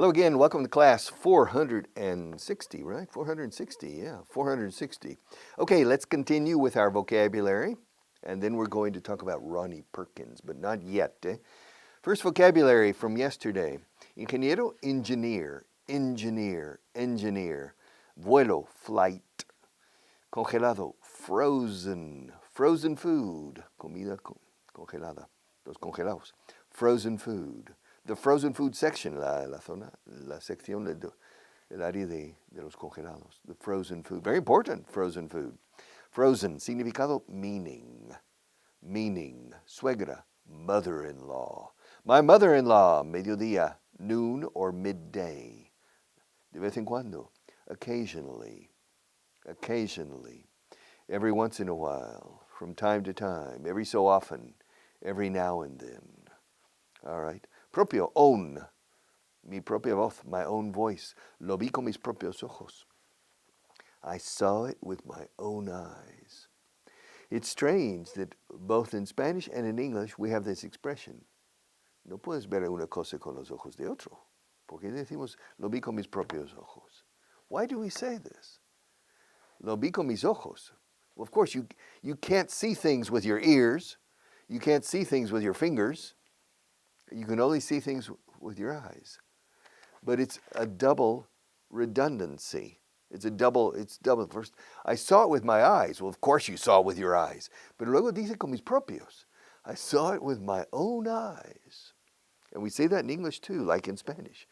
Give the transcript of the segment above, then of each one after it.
Hello again. Welcome to class 460, right? 460, yeah, 460. Okay, let's continue with our vocabulary, and then we're going to talk about Ronnie Perkins, but not yet. First vocabulary from yesterday. Ingeniero, engineer, engineer, engineer. Vuelo, flight. Congelado, frozen, frozen food. Comida congelada, los congelados. Frozen food. The frozen food section, la zona, la sección, el área de los congelados. The frozen food. Very important, frozen food. Frozen, significado, meaning. Meaning. Suegra, mother-in-law. My mother-in-law, mediodía, noon or midday. De vez en cuando. Occasionally. Occasionally. Every once in a while. From time to time. Every so often. Every now and then. All right. Propio, own. Mi propia voz, my own voice. Lo vi con mis propios ojos. I saw it with my own eyes. It's strange that both in Spanish and in English we have this expression. No puedes ver una cosa con los ojos de otro. Porque decimos, lo vi con mis propios ojos. Why do we say this? Lo vi con mis ojos. Well, of course, you can't see things with your ears. You can't see things with your fingers. You can only see things with your eyes. But it's a double redundancy. It's double. First, I saw it with my eyes. Well, of course you saw it with your eyes. Pero luego dice con mis propios. I saw it with my own eyes. And we say that in English too, like in Spanish.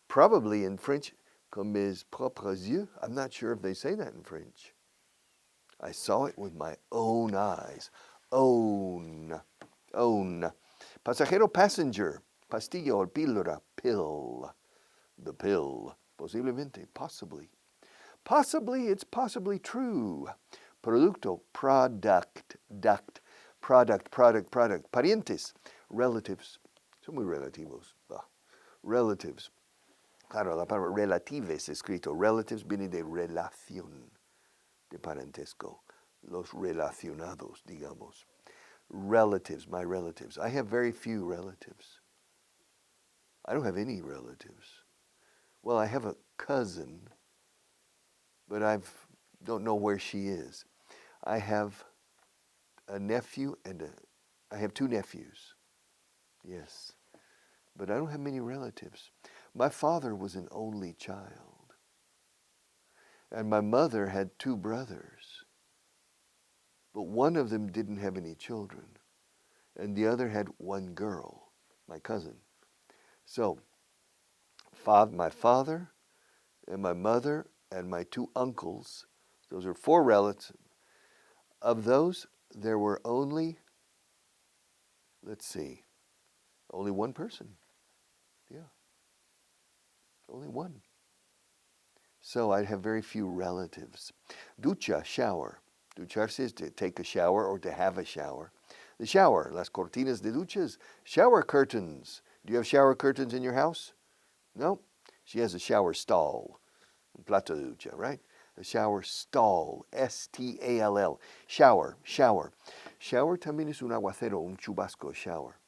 Probably in French, con mes propres yeux. I'm not sure if they say that in French. I saw it with my own eyes. Own. Own. Pasajero, passenger. Pastilla or píldora, pill. The pill. Posiblemente, possibly. Possibly, it's possibly true. Producto, product, duct. Product. Parientes, relatives. Son muy relativos. Relatives. Claro, la palabra relatives escrito. Relatives viene de relación, de parentesco. Los relacionados, digamos. Relatives, my relatives. I have very few relatives. I don't have any relatives. Well, I have a cousin, but I don't know where she is. I have a nephew I have two nephews. Yes, but I don't have many relatives. My father was an only child, and my mother had two brothers, but one of them didn't have any children, and the other had one girl, my cousin. So, my father and my mother and my two uncles, those are four relatives. Of those, there were only, only one person. Yeah, only one. So I have very few relatives. Ducha, shower. Ducharse is to take a shower or to have a shower. The shower, las cortinas de duchas, shower curtains. Do you have shower curtains in your house? No? She has a shower stall. Un plato de ducha, right? A shower stall. S-T-A-L-L. Shower. Shower también es un aguacero, un chubasco, shower.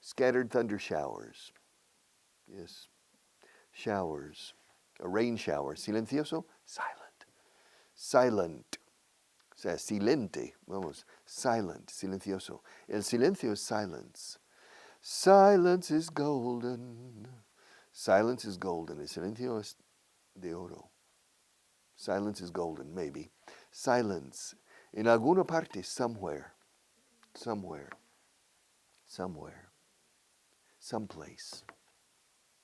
Scattered thunder showers. Yes. Showers. A rain shower. Silencioso, silent. Silent. O sea, silente. Vamos. Silent. Silencioso. El silencio es silence. Silence is golden. Silence is golden. El silencio es de oro. Silence is golden, maybe. Silence. En alguna parte, somewhere. Somewhere. Somewhere. Someplace.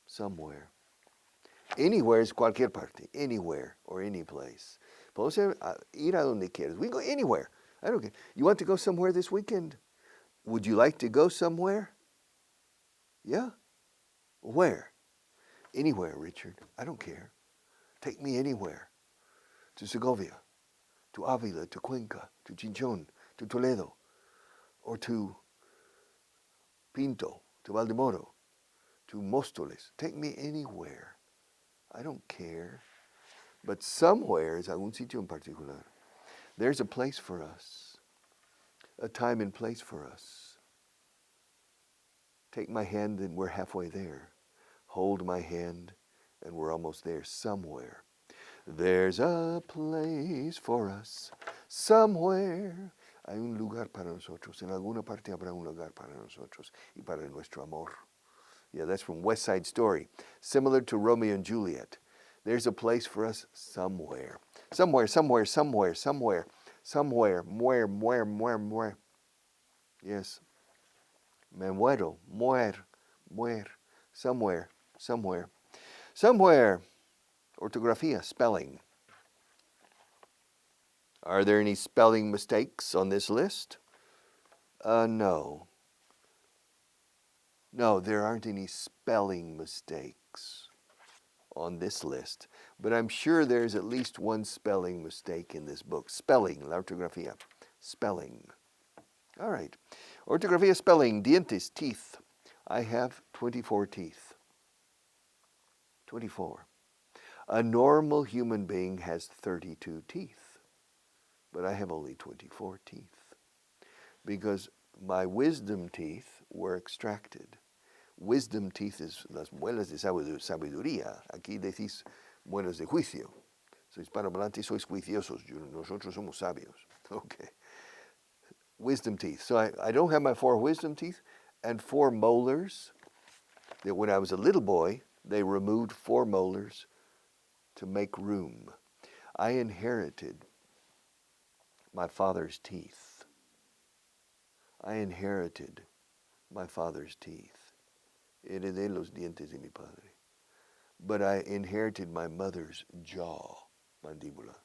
Somewhere. Anywhere is cualquier parte. Anywhere or any place. Podemos ir a donde quieras. We can go anywhere. I don't care. You want to go somewhere this weekend? Would you like to go somewhere? Yeah? Where? Anywhere, Richard. I don't care. Take me anywhere. To Segovia, to Avila, to Cuenca, to Chinchón, to Toledo, or to Pinto, to Valdemoro, to Móstoles. Take me anywhere. I don't care. But somewhere is algún sitio en particular. There's a place for us, a time and place for us. Take my hand and we're halfway there. Hold my hand And we're almost there. Somewhere. There's a place for us. Somewhere. Hay un lugar para nosotros. En alguna parte habrá un lugar para nosotros y para nuestro amor. Yeah, that's from West Side Story. Similar to Romeo and Juliet. There's a place for us somewhere. Somewhere, somewhere, somewhere, somewhere. Somewhere. Muer. Yes. Me muero. Muer. Somewhere. Somewhere. Ortografía, spelling. Are there any spelling mistakes on this list? No. No, there aren't any spelling mistakes on this list. But I'm sure there's at least one spelling mistake in this book. Spelling, la ortografía. Spelling. All right. Ortografía, spelling, dientes, teeth. I have 24 teeth. 24. A normal human being has 32 teeth, but I have only 24 teeth because my wisdom teeth were extracted. Wisdom teeth is las muelas de sabiduría. Aquí decís muelas de juicio. Sois hispanohablantes, sois juiciosos. Nosotros somos sabios. Okay. Wisdom teeth. So I don't have my 4 wisdom teeth and 4 molars. That when I was a little boy, they removed 4 molars to make room. I inherited my father's teeth. Heredé los dientes de mi padre. But I inherited my mother's jaw, mandíbula.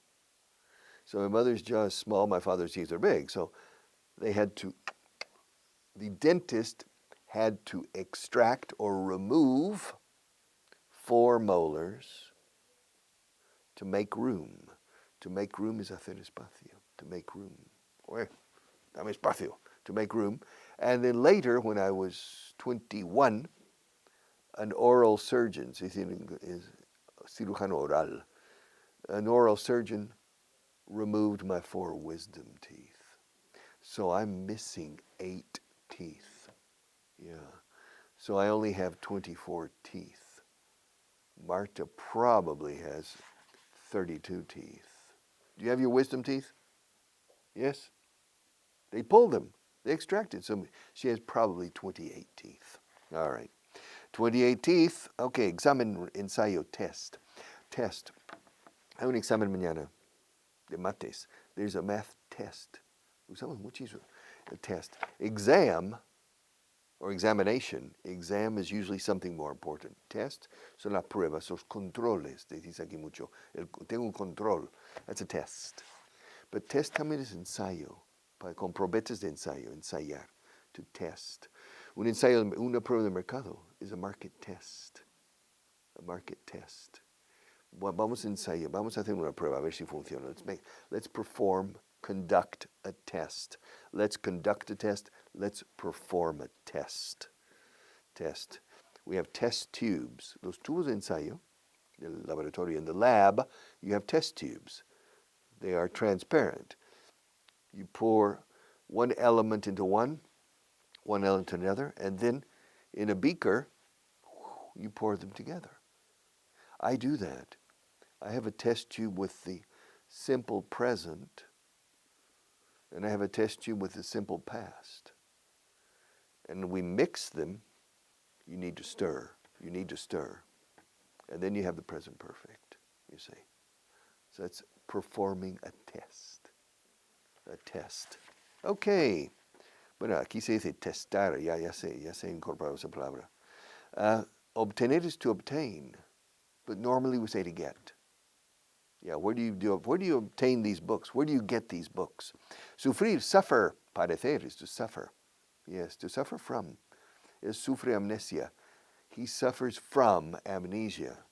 So my mother's jaw is small, my father's teeth are big. So the dentist had to extract or remove 4 molars to make room. To make room is hacer espacio. To make room. Dame espacio. To make room. And then later, when I was 21, an oral surgeon, cirujano oral, an oral surgeon removed my 4 wisdom teeth. So I'm missing 8 teeth. Yeah. So I only have 24 teeth. Marta probably has 32 teeth. Do you have your wisdom teeth? Yes? They pulled them. They extracted. So she has probably 28 teeth. All right. 28 teeth. Okay, examen, ensayo, test. Test. Hay un examen mañana de mates. There's a math test. Usamos muchísimo. A test. Exam or examination. Exam is usually something more important. Test son las pruebas, los controles. Te dice aquí mucho. Tengo un control. That's a test. But test también es ensayo. Con probetas de ensayo. Ensayar. To test. Un ensayo, una prueba de mercado is a market test. A market test. Vamos a ensayar. Vamos a hacer una prueba a ver si funciona. Let's conduct a test. Let's conduct a test. Let's perform a test. Test. We have test tubes. Los tubos de ensayo, del laboratorio. In the lab, you have test tubes. They are transparent. You pour one element into one element into another, and then in a beaker, you pour them together. I do that. I have a test tube with the simple present, and I have a test tube with the simple past. And we mix them. You need to stir. And then you have the present perfect, you see. So that's performing a test. A test. Okay. Bueno, aquí se dice testar. Ya sé incorporar esa palabra. Obtener is to obtain, but normally we say to get. Yeah, where do you obtain these books? Where do you get these books? Sufrir, suffer. Padecer is to suffer. Yes, to suffer from. Es sufre amnesia. He suffers from amnesia.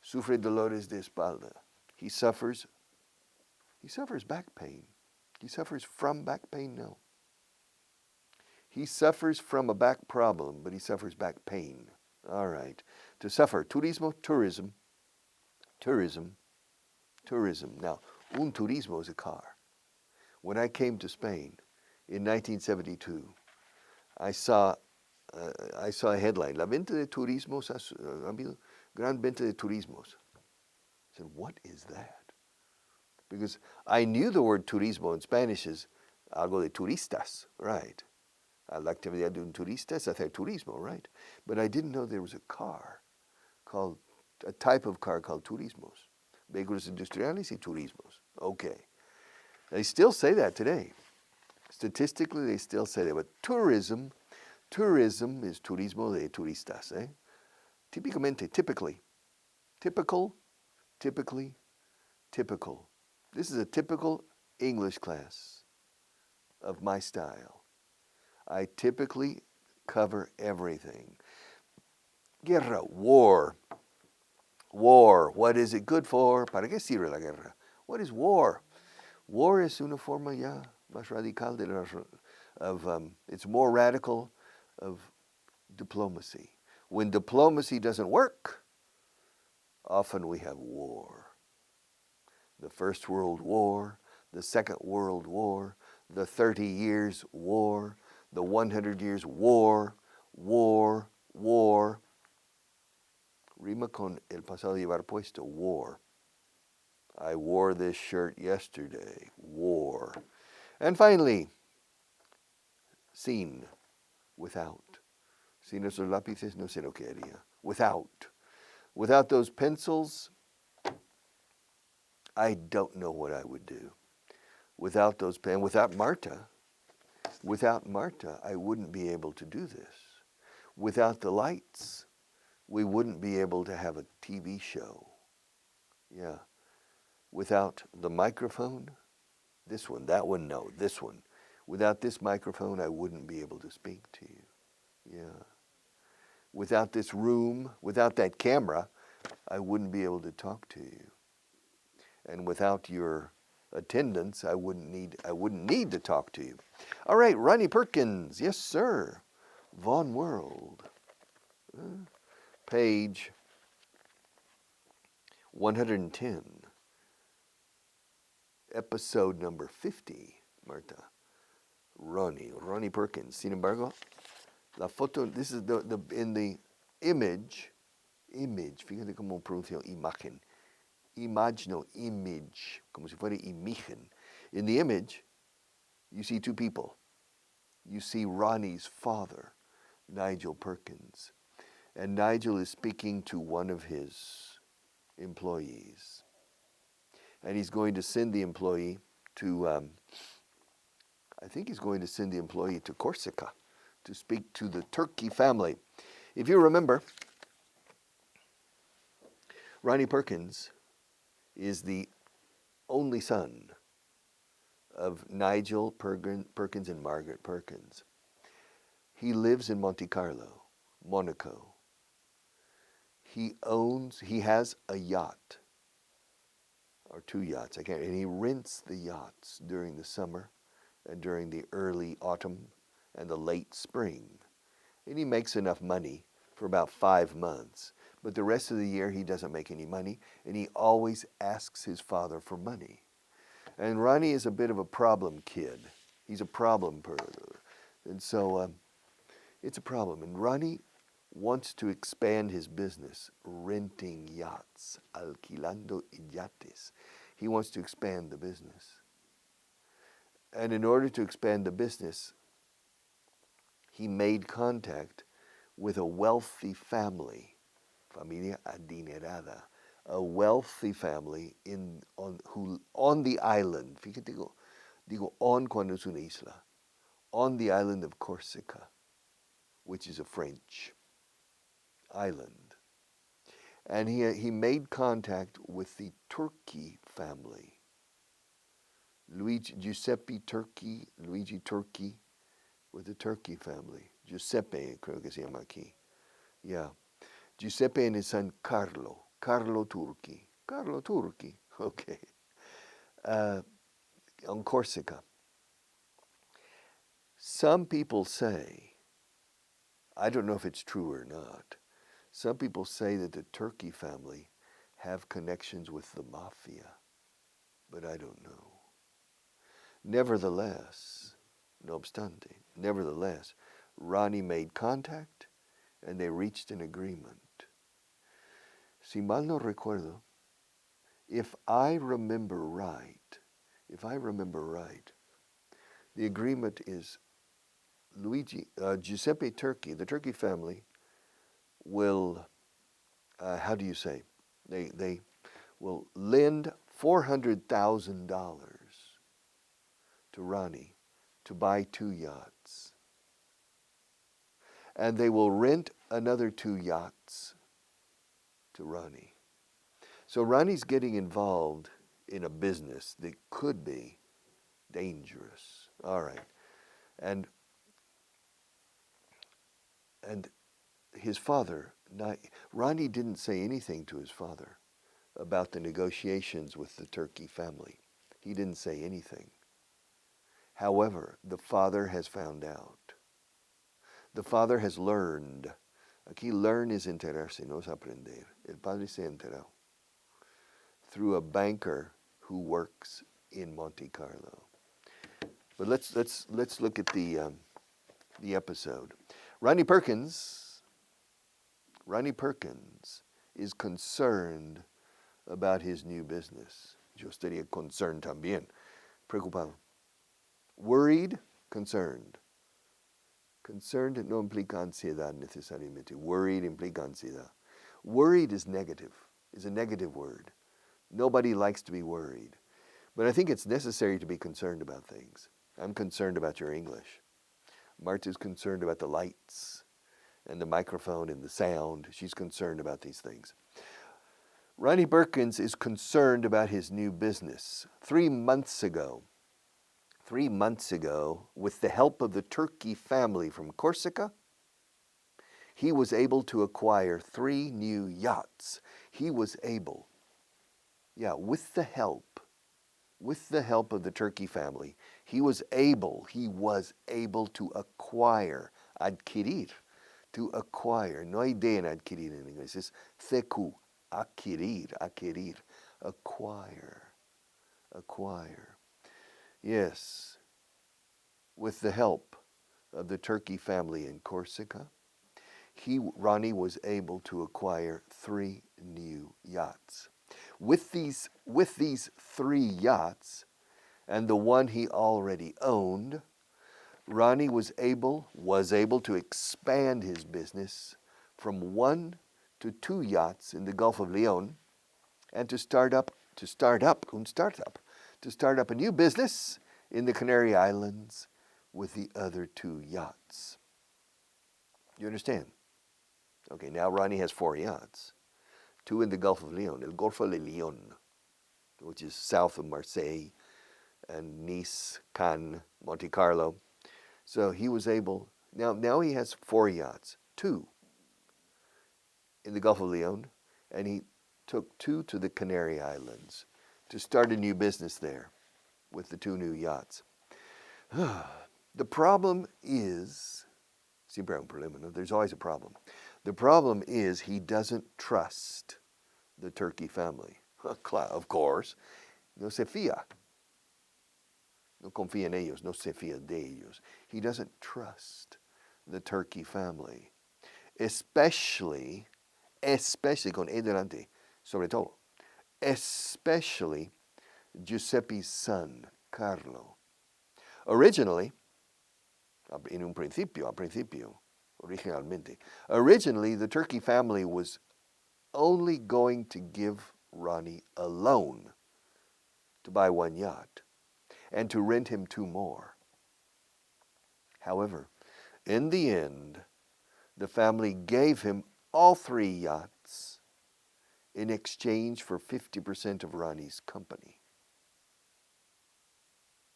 Sufre dolores de espalda. He suffers back pain. He suffers from back pain? No. He suffers from a back problem, but he suffers back pain. All right. To suffer. Turismo, tourism. Now, un turismo is a car. When I came to Spain in 1972, I saw a headline. La venta de turismos Gran venta de turismos. I said, what is that? Because I knew the word turismo in Spanish is algo de turistas, right? La actividad de un turista es hacer turismo, right? But I didn't know there was a type of car called turismos. Vehículos industriales y turismos. Okay. They still say that today. Statistically, they still say that. But tourism is turismo de turistas, eh? Typically. Typical. This is a typical English class of my style. I typically cover everything. Guerra, war. What is it good for? ¿Para qué sirve la guerra? What is war? War es una forma ya más radical it's more radical of diplomacy. When diplomacy doesn't work, often we have war. The First World War, the Second World War, the 30 Years' War, the 100 Years' War. Rima con el pasado de llevar puesto, war. I wore this shirt yesterday, war. And finally, sin, without. Sin esos lápices no sé lo que haría. Without. Without those pencils, I don't know what I would do. Without those pens, without Marta, I wouldn't be able to do this. Without the lights, we wouldn't be able to have a TV show. Yeah. Without the microphone, this one, that one, no, this one. Without this microphone, I wouldn't be able to speak to you. Yeah. Without this room, without that camera, I wouldn't be able to talk to you. And without your attendance, I wouldn't need to talk to you. All right, Ronnie Perkins, yes sir. Vaughan World. Page 110. Episode number 50, Marta. Ronnie Perkins. Sin embargo, la foto, this is in the image, fíjate cómo pronuncio imagen. Image, como si fuera imagen. In the image, you see two people. You see Ronnie's father, Nigel Perkins. And Nigel is speaking to one of his employees. And he's going to send the employee to, I think he's going to send the employee to Corsica to speak to the Turkey family. If you remember, Ronnie Perkins is the only son of Nigel Perkins and Margaret Perkins. He lives in Monte Carlo, Monaco. He has a yacht, or two yachts, and he rents the yachts during the summer and during the early autumn and the late spring. And he makes enough money for about 5 months. But the rest of the year he doesn't make any money, and he always asks his father for money. And Ronnie is a bit of a problem kid. He's a problem person. And so it's a problem. And Ronnie wants to expand his business, renting yachts, alquilando yates. He wants to expand the business. And in order to expand the business, he made contact with a wealthy family, familia adinerada, a wealthy family on the island. Fíjate, digo on cuando es una isla, on the island of Corsica, which is a French island. And he made contact with the Turkey family. Luigi Turkey, with the Turkey family. Giuseppe, creo que se llama aquí. Yeah. Giuseppe and his son Carlo Turki, okay. On Corsica. Some people say, I don't know if it's true or not, some people say that the Turkey family have connections with the mafia, but I don't know. Nevertheless, Ronnie made contact and they reached an agreement. Si mal no recuerdo, if I remember right, the agreement is Giuseppe Turkey, the Turkey family, will, how do you say, they will lend $400,000 to Ronnie to buy 2 yachts. And they will rent another 2 yachts to Ronnie. So Ronnie's getting involved in a business that could be dangerous. All right. And his father, Ronnie didn't say anything to his father about the negotiations with the Turkey family. He didn't say anything. However, the father has found out. The father has learned. Aquí learn is enterarse, no es aprender. El padre se enteró through a banker who works in Monte Carlo. But let's look at the episode. Ronnie Perkins is concerned about his new business. Yo estaría concerned también, preocupado. Worried, concerned. Concerned no implica ansiedad necesariamente. Worried implica ansiedad. Worried is negative, is a negative word. Nobody likes to be worried. But I think it's necessary to be concerned about things. I'm concerned about your English. Marta's concerned about the lights and the microphone and the sound. She's concerned about these things. Ronnie Perkins is concerned about his new business. 3 months ago, with the help of the Turkey family from Corsica, he was able to acquire 3 new yachts. He was able, with the help of the Turkey family, he was able to acquire, adquirir, to acquire. No hay D en adquirir en inglés, es CQ, adquirir, acquire. Yes, with the help of the Turkey family in Corsica, Ronnie was able to acquire 3 new yachts. With these 3 yachts and the one he already owned, Ronnie was able to expand his business from 1 to 2 yachts in the Gulf of Leon, and to start up a new business in the Canary Islands with the other 2 yachts. You understand? Okay, now Ronnie has 4 yachts. 2 in the Gulf of Leon, El Golfo de Leon, which is south of Marseille, and Nice, Cannes, Monte Carlo. So he was able, now he has 4 yachts, 2 in the Gulf of Leon, and he took 2 to the Canary Islands to start a new business there with the 2 new yachts. The problem is, siempre hay un problema, no? There's always a problem. The problem is he doesn't trust the Turkey family. Of course, no se fía. No confía en ellos, no se fía de ellos. He doesn't trust the Turkey family, especially con E delante, sobre todo, especially Giuseppe's son, Carlo. Originally, originally, the Turkey family was only going to give Ronnie a loan to buy 1 yacht and to rent him 2 more. However, in the end, the family gave him all 3 yachts in exchange for 50% of Ronnie's company.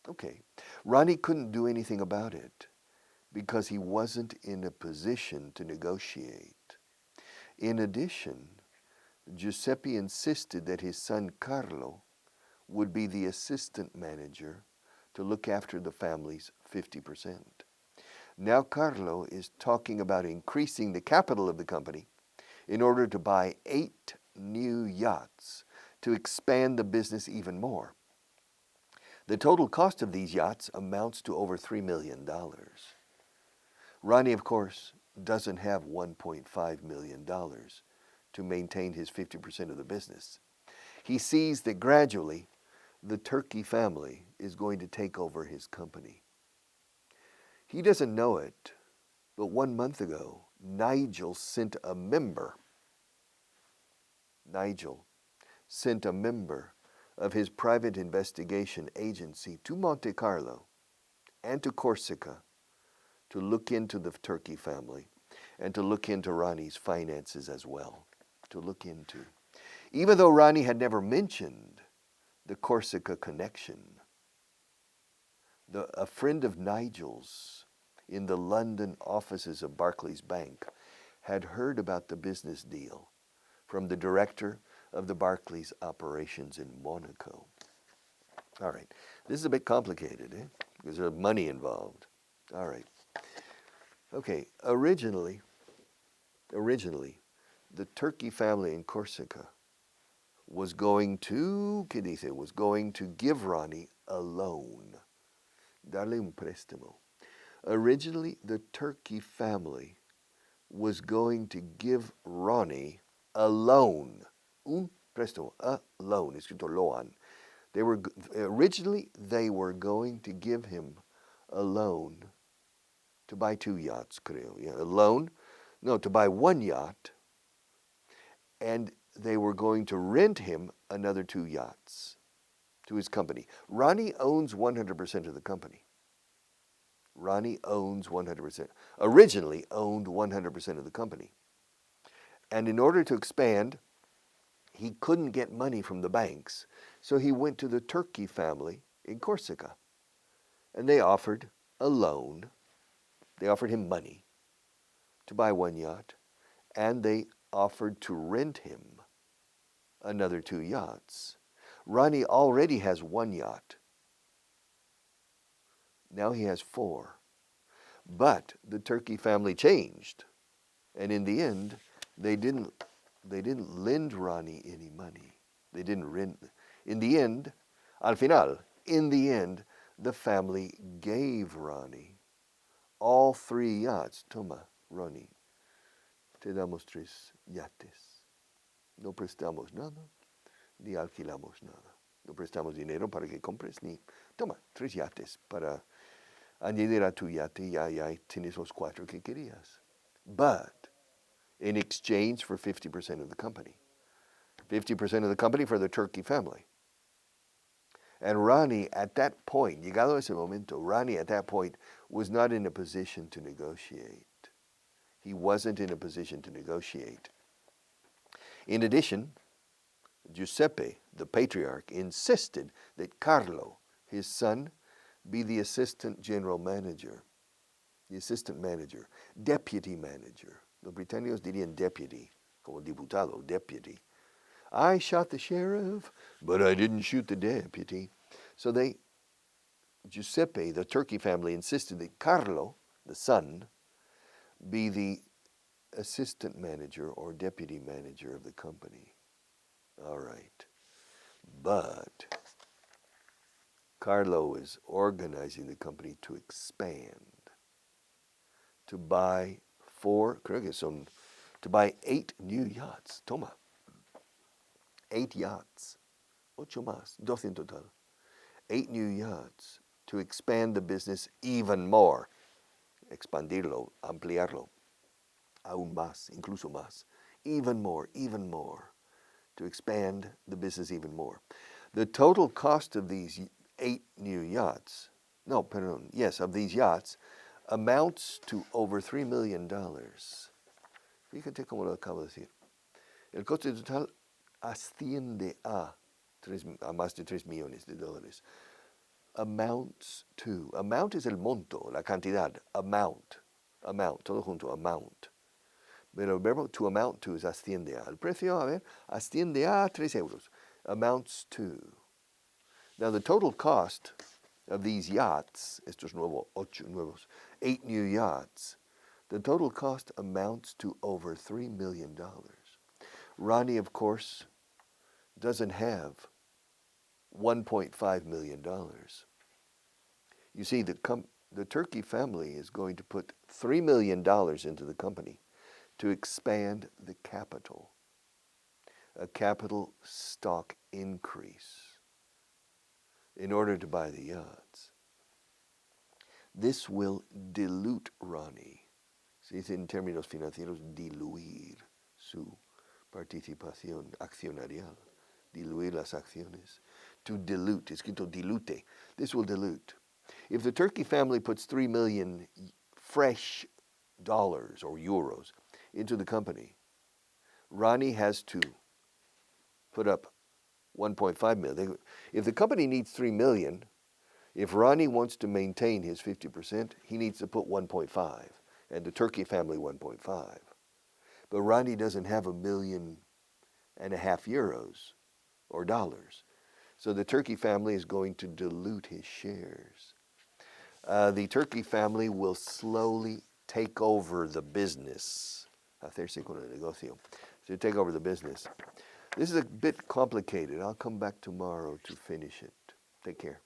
Okay, Ronnie couldn't do anything about it because he wasn't in a position to negotiate. In addition, Giuseppe insisted that his son Carlo would be the assistant manager to look after the family's 50%. Now Carlo is talking about increasing the capital of the company in order to buy 8 new yachts to expand the business even more. The total cost of these yachts amounts to over $3 million. Ronnie, of course, doesn't have $1.5 million to maintain his 50% of the business. He sees that gradually the Turkey family is going to take over his company. He doesn't know it, but 1 month ago, Nigel sent a member of his private investigation agency to Monte Carlo and to Corsica to look into the Turkey family and to look into Ronnie's finances as well, to look into. Even though Ronnie had never mentioned the Corsica connection, a friend of Nigel's in the London offices of Barclays Bank had heard about the business deal from the director of the Barclays operations in Monaco. All right, this is a bit complicated, because there's money involved. All right. Okay, originally, the Turkey family in Corsica was going to give Ronnie a loan. Darle un préstamo. Originally, the Turkey family was going to give Ronnie a loan. Un préstamo, a loan, escrito loan. Originally, they were going to give him a loan to buy 2 yachts, creo. Yeah, a loan, no, to buy 1 yacht, and they were going to rent him another 2 yachts to his company. Ronnie owns 100% of the company. Ronnie owns 100%, originally owned 100% of the company. And in order to expand, he couldn't get money from the banks, so he went to the Turkey family in Corsica. And they offered a loan. They offered him money to buy 1 yacht, and they offered to rent him another 2 yachts. Ronnie already has 1 yacht. Now he has 4. But the Turkey family changed, and in the end, they didn't lend Ronnie any money. They didn't rent. In the end, the family gave Ronnie all 3 yachts. Toma, Ronnie, te damos 3 yates. No prestamos nada, ni alquilamos nada. No prestamos dinero para que compres, ni... Toma, 3 yates para añadir a tu yate, ya tienes los 4 que querías. But in exchange for 50% of the company. 50% of the company for the Turkey family. And Ronnie, at that point, llegado ese momento, Ronnie at that point was not in a position to negotiate. He wasn't in a position to negotiate. In addition, Giuseppe, the patriarch, insisted that Carlo, his son, be the assistant general manager, deputy manager. Los británicos dirían deputy, como diputado, deputy. I shot the sheriff, but I didn't shoot the deputy. So Giuseppe, the Turkey family, insisted that Carlo, the son, be the assistant manager or deputy manager of the company. All right. But Carlo is organizing the company to expand, to buy 8 new yachts. Toma. 8 yachts. 8 más. 12 en total. 8 new yachts to expand the business even more. Expandirlo, ampliarlo. Aún más, incluso más. Even more. To expand the business even more. The total cost of these 8 new yachts, of these yachts, amounts to over $3 million. Fíjate cómo lo acabo de decir. El coste total asciende a más de $3 millones. Amount es el monto, la cantidad. Amount, todo junto, amount. Pero el verbo to amount to es asciende a. El precio, asciende a 3 euros. Amounts to. Now the total cost of these yachts, estos 8 new yachts, the total cost amounts to over $3 million. Ronnie, of course, doesn't have $1.5 million. You see, the Turkey family is going to put $3 million into the company to expand the capital. a capital stock increase in order to buy the yachts. This will dilute Ronnie. Se dice en términos financieros diluir su participación accionarial. Diluir las acciones. To dilute, escrito dilute. This will dilute. If the Turkey family puts 3 million fresh dollars or euros into the company, Ronnie has to put up 1.5 million. If the company needs 3 million, if Ronnie wants to maintain his 50%, he needs to put 1.5, and the Turkey family 1.5. But Ronnie doesn't have 1.5 million euros or dollars. So the Turkey family is going to dilute his shares. The Turkey family will slowly take over the business. Hacerse con el negocio. So take over the business. This is a bit complicated. I'll come back tomorrow to finish it. Take care.